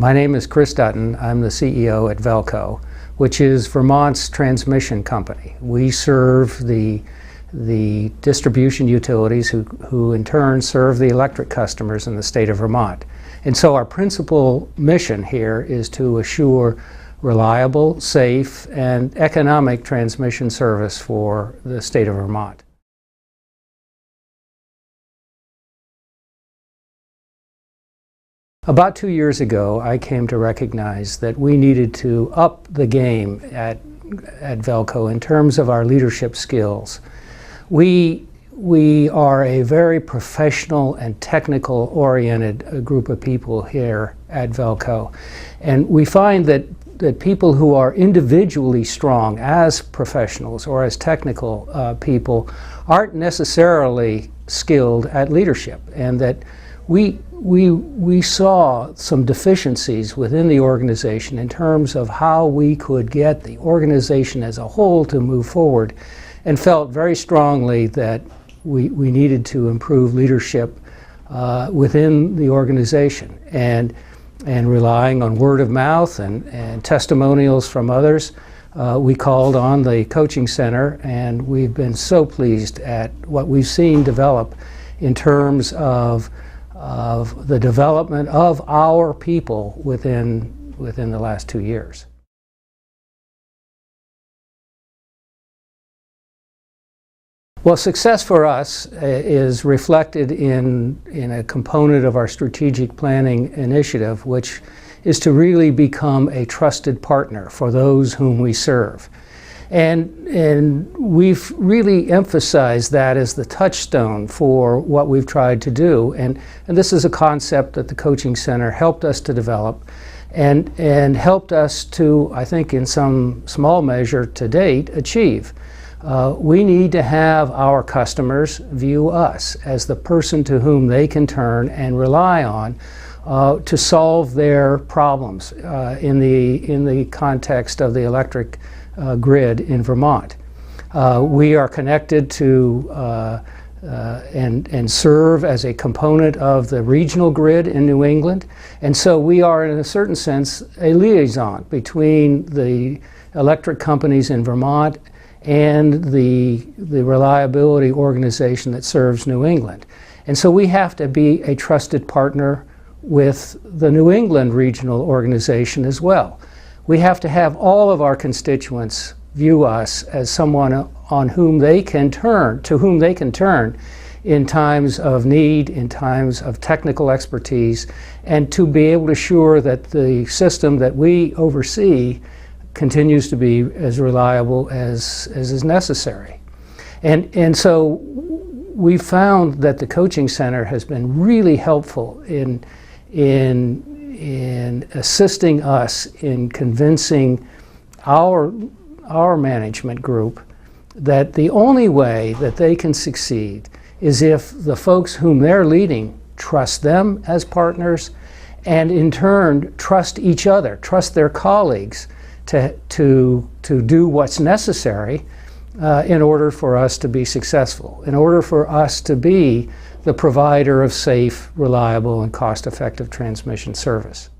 My name is Chris Dutton. I'm the CEO at Velco, which is Vermont's transmission company. We serve the distribution utilities who in turn serve the electric customers in the state of Vermont. And so our principal mission here is to assure reliable, safe, and economic transmission service for the state of Vermont. About 2 years ago, I came to recognize that we needed to up the game at Velco in terms of our leadership skills. We are a very professional and technical-oriented group of people here at Velco, and we find that people who are individually strong as professionals or as technical people aren't necessarily skilled at leadership, and that we saw some deficiencies within the organization in terms of how we could get the organization as a whole to move forward, and felt very strongly that we needed to improve leadership within the organization, and relying on word of mouth and testimonials from others. We called on the coaching center, and we've been so pleased at what we've seen develop in terms of the development of our people within the last 2 years. Well, success for us is reflected in a component of our strategic planning initiative, which is to really become a trusted partner for those whom we serve. And we've really emphasized that as the touchstone for what we've tried to do. And this is a concept that the coaching center helped us to develop and helped us to, I think in some small measure to date, achieve. We need to have our customers view us as the person to whom they can turn and rely on to solve their problems in the context of the electric grid in Vermont. We are connected to and serve as a component of the regional grid in New England, and so we are in a certain sense a liaison between the electric companies in Vermont and the reliability organization that serves New England. And so we have to be a trusted partner with the New England regional organization as well. We have to have all of our constituents view us as someone on whom they can turn, to whom they can turn in times of need, in times of technical expertise, and to be able to assure that the system that we oversee continues to be as reliable as is necessary. And so we found that the coaching center has been really helpful in assisting us in convincing our management group that the only way that they can succeed is if the folks whom they're leading trust them as partners, and in turn trust each other, trust their colleagues to do what's necessary in order for us to be successful, in order for us to be the provider of safe, reliable, and cost-effective transmission service.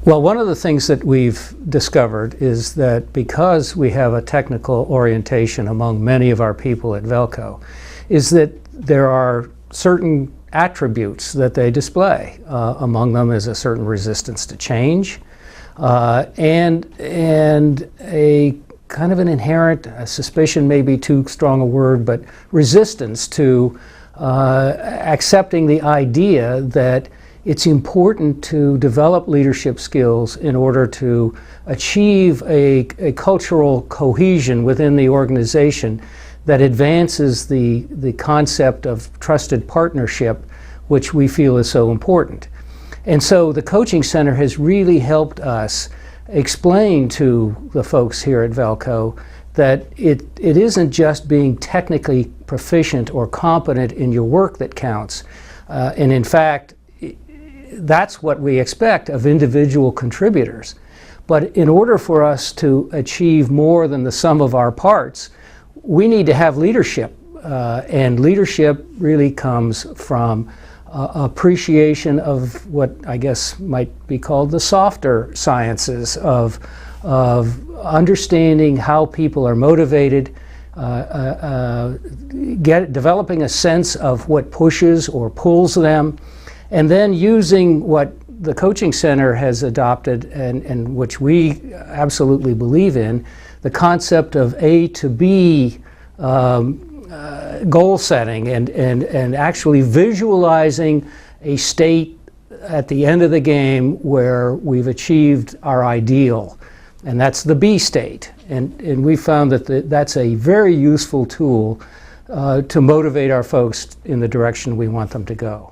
Well, one of the things that we've discovered is that because we have a technical orientation among many of our people at Velco, is that there are certain attributes that they display. Among them is a certain resistance to change, and a kind of an inherent suspicion, may be too strong a word, but resistance to accepting the idea that it's important to develop leadership skills in order to achieve a cultural cohesion within the organization that advances the concept of trusted partnership, which we feel is so important. And so the coaching center has really helped us explain to the folks here at Velco that it isn't just being technically proficient or competent in your work that counts. And in fact, that's what we expect of individual contributors. But in order for us to achieve more than the sum of our parts, we need to have leadership And leadership really comes from appreciation of what I guess might be called the softer sciences of understanding how people are motivated, developing a sense of what pushes or pulls them, and then using what the Coaching Center has adopted and which we absolutely believe in, the concept of A to B goal setting and actually visualizing a state at the end of the game where we've achieved our ideal, and that's the B state. And we found that that's a very useful tool to motivate our folks in the direction we want them to go.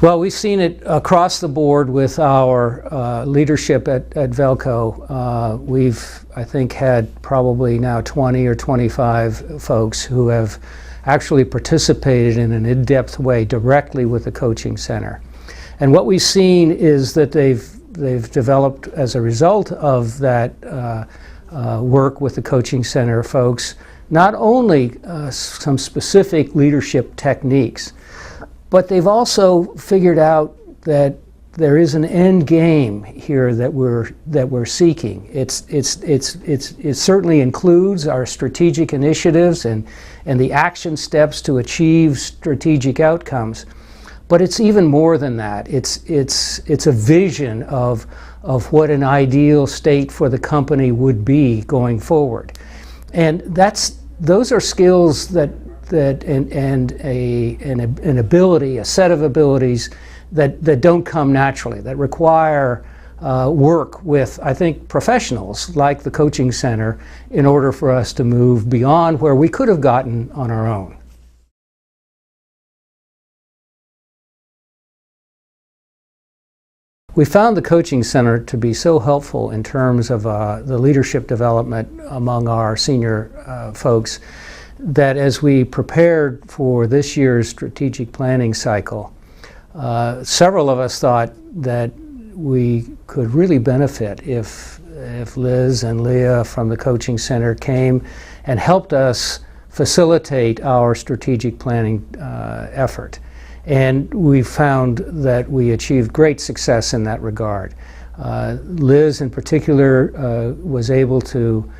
Well, we've seen it across the board with our leadership at Velco. We've, I think, had probably now 20 or 25 folks who have actually participated in an in-depth way directly with the Coaching Center. And what we've seen is that they've developed, as a result of that work with the Coaching Center folks, not only some specific leadership techniques, but they've also figured out that there is an end game here that we're seeking. It certainly includes our strategic initiatives and the action steps to achieve strategic outcomes. But it's even more than that. It's a vision of what an ideal state for the company would be going forward, and those are skills that and an ability, a set of abilities that don't come naturally, that require work with, I think, professionals like the Coaching Center in order for us to move beyond where we could have gotten on our own. We found the Coaching Center to be so helpful in terms of the leadership development among our senior folks that as we prepared for this year's strategic planning cycle, several of us thought that we could really benefit if Liz and Leah from the Coaching Center came and helped us facilitate our strategic planning effort. And we found that we achieved great success in that regard. Liz in particular was able to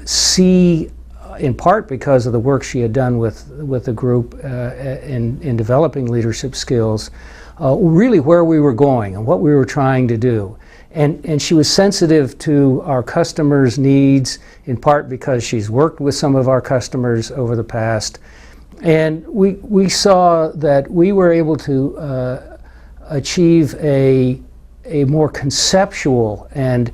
see, in part because of the work she had done with the group in developing leadership skills, really where we were going and what we were trying to do. And she was sensitive to our customers' needs, in part because she's worked with some of our customers over the past. And we saw that we were able to achieve a more conceptual and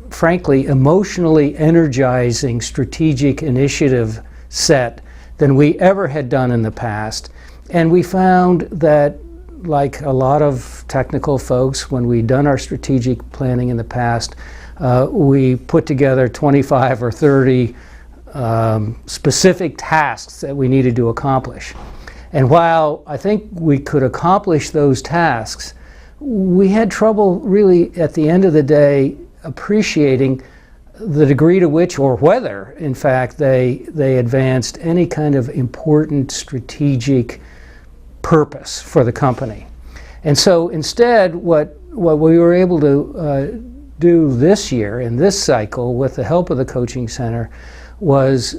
frankly emotionally energizing strategic initiative set than we ever had done in the past. And we found that, like a lot of technical folks, when we'd done our strategic planning in the past, we put together 25 or 30 specific tasks that we needed to accomplish. And while I think we could accomplish those tasks, we had trouble really at the end of the day appreciating the degree to which, or whether, in fact, they advanced any kind of important strategic purpose for the company. And so instead, what we were able to do this year, in this cycle, with the help of the Coaching Center, was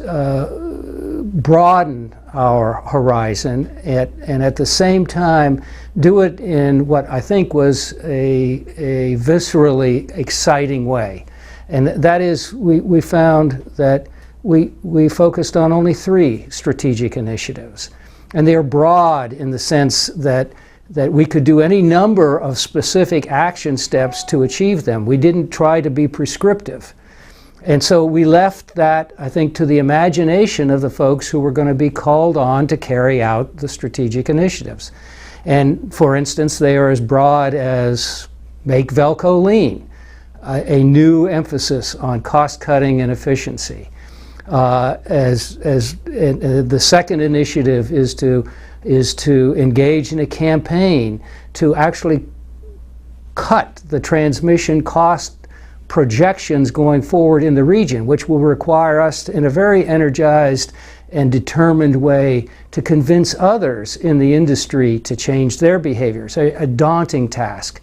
broaden our horizon and at the same time do it in what I think was a viscerally exciting way. And that is, we found that we focused on only 3 strategic initiatives. And they are broad in the sense that we could do any number of specific action steps to achieve them. We didn't try to be prescriptive. And so we left that, I think, to the imagination of the folks who were going to be called on to carry out the strategic initiatives. And for instance, they are as broad as make Velco lean, a new emphasis on cost cutting and efficiency. The second initiative is to engage in a campaign to actually cut the transmission cost projections going forward in the region, which will require us to, in a very energized and determined way, to convince others in the industry to change their behaviors, a daunting task.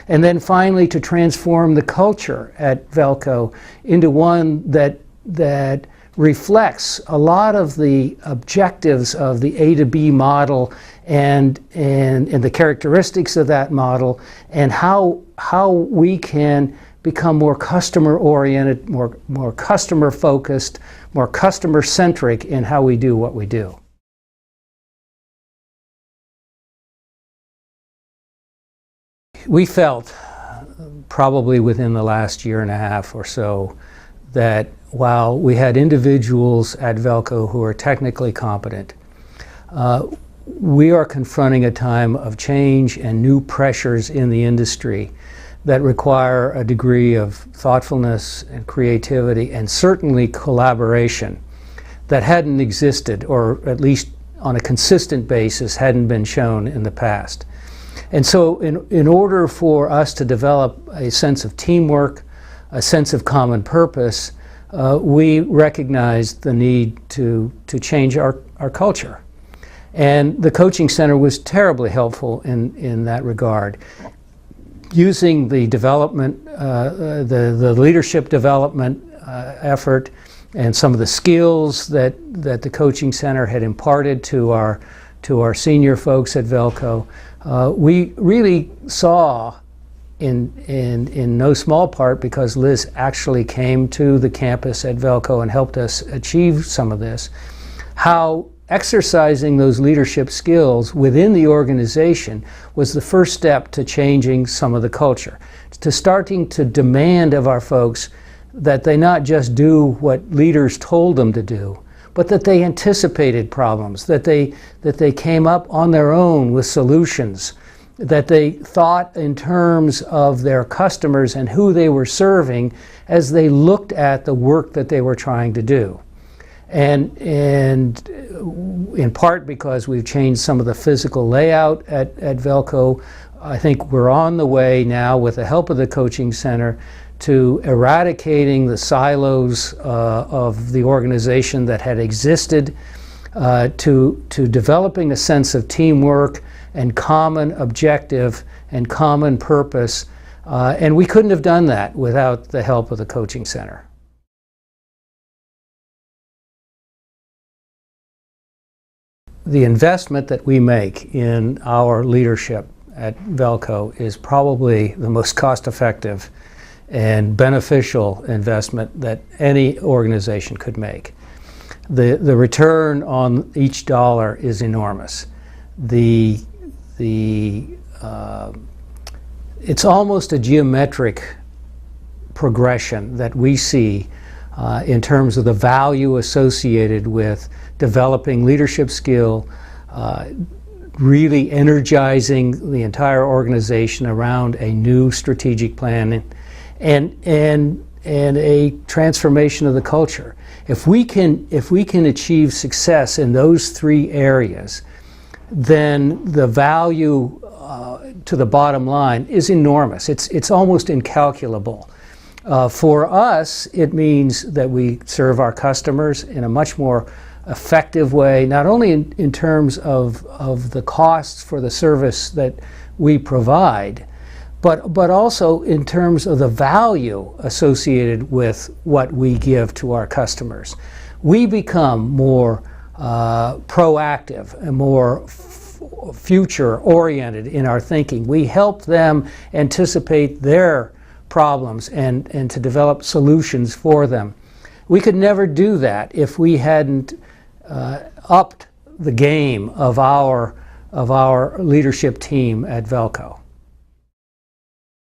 And then finally to transform the culture at Velco into one that reflects a lot of the objectives of the A to B model and the characteristics of that model, and how we can become more customer-oriented, more customer-focused, more customer-centric in how we do what we do. We felt, probably within the last year and a half or so, that while we had individuals at Velco who are technically competent, we are confronting a time of change and new pressures in the industry that require a degree of thoughtfulness and creativity and certainly collaboration that hadn't existed, or at least on a consistent basis hadn't been shown in the past. And so in order for us to develop a sense of teamwork, a sense of common purpose, we recognized the need to change our culture. And the coaching center was terribly helpful in that regard. Using the development, the leadership development effort and some of the skills that the coaching center had imparted to our senior folks at Velco, we really saw, in no small part because Liz actually came to the campus at Velco and helped us achieve some of this, how exercising those leadership skills within the organization was the first step to changing some of the culture, to starting to demand of our folks that they not just do what leaders told them to do, but that they anticipated problems, that they came up on their own with solutions, that they thought in terms of their customers and who they were serving as they looked at the work that they were trying to do. And in part because we've changed some of the physical layout at Velco, I think we're on the way now, with the help of the coaching center, to eradicating the silos of the organization that had existed, to developing a sense of teamwork and common objective and common purpose. And we couldn't have done that without the help of the coaching center. The investment that we make in our leadership at Velco is probably the most cost-effective and beneficial investment that any organization could make. The return on each dollar is enormous. It's almost a geometric progression that we see in terms of the value associated with developing leadership skill, really energizing the entire organization around a new strategic plan, and a transformation of the culture. If we can achieve success in those three areas, then the value to the bottom line is enormous. It's almost incalculable. For us, it means that we serve our customers in a much more effective way, not only in terms of the costs for the service that we provide, but also in terms of the value associated with what we give to our customers. We become more proactive and more future-oriented in our thinking. We help them anticipate their problems and to develop solutions for them. We could never do that if we hadn't upped the game of our leadership team at Velco.